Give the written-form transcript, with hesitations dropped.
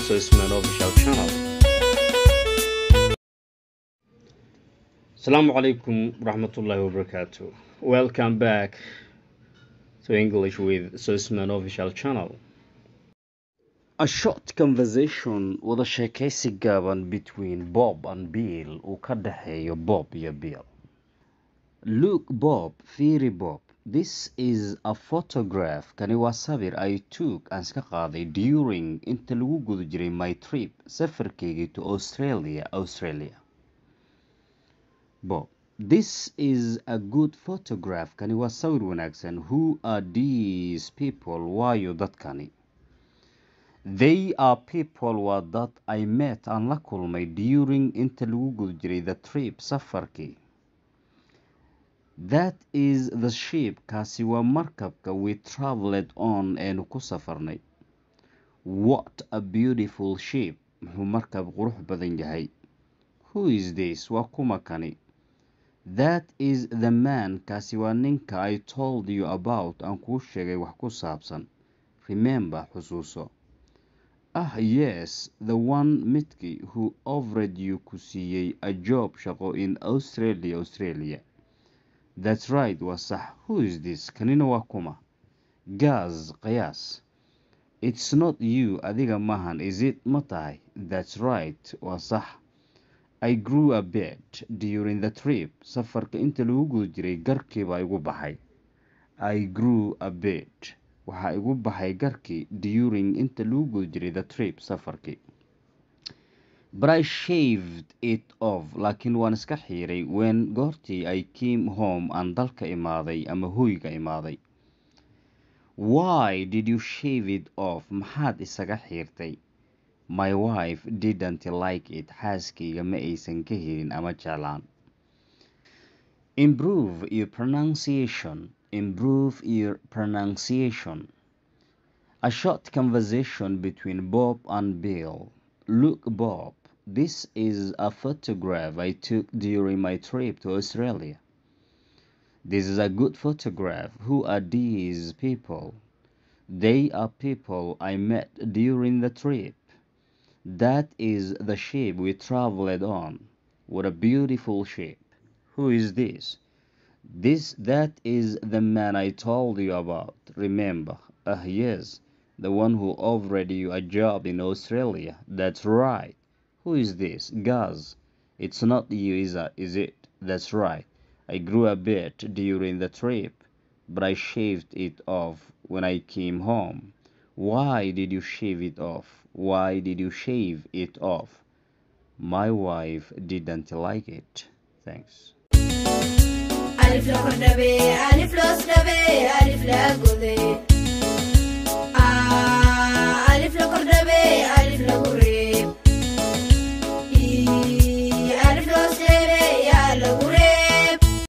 Sosman official channel. Assalamu alaikum rahmatullahi wa barakatuh. Welcome back to English with Sosman official channel. A short conversation wada sheekaysi gaaban between Bob and Bill uu ka dhaxeeyo Bob iyo Bill. Look Bob, fiiri Bob. This is a photograph. Kani waa sawir I took aan iska qaaday during inta lagu guda jiray my trip safarkaygii to Australia. Bob, this is a good photograph. Kani waa sawir wanaagsan. Who are these people? Waayo dadkani? They are people waa dad I met aan la kulmay during inta lagu guda jiray the trip safarkii. That is the ship. Kaasi waa markabka we traveled on eenu ku safarnay. What a beautiful ship. Muxuu markab qurux badan yahay. Who is this? Waa kuma kani? That is the man. Kaasi waa ninka I told you about aan kuu sheegay wax ku saabsan. Remember, xusuuso. Ah, yes, the one midkii who offered you ku siiyey a job shaqo in Australia. That's right, waa sax. Who is this? Kanina waa kuma? Gas, qiyaas. It's not you, adiga mahan, is it? Ma tahay? That's right, waa sax. I grew a bit during the trip. Safarka inta lagu guda jiray garkii baa igu baxay. I grew a bit. Waxaa igu baxay garkii during inta lagu guda jiray the trip safarkii. But I shaved it off. Laakiin waan iska xiiray when goortii I came home aan dalka imaaday ama hoyga imaaday. Why did you shave it off? Maxaad isaga xiirtay? My wife didn't like it. Xaaskayga ma aysan ka helin ama jeclaan. Improve your pronunciation. Improve your pronunciation. A short conversation between Bob and Bill. Look, Bob, this is a photograph I took during my trip to Australia. This is a good photograph. Who are these people? They are people I met during the trip. That is the ship we traveled on. What a beautiful ship. Who is this? That is the man I told you about. Remember? Yes. The one who offered you a job in Australia. That's right. Who is this? Gus. It's not you, is it? That's right. I grew a bit during the trip, but I shaved it off when I came home. Why did you shave it off? Why did you shave it off? My wife didn't like it. Thanks. ألف لو كنبي ألف لو سنبي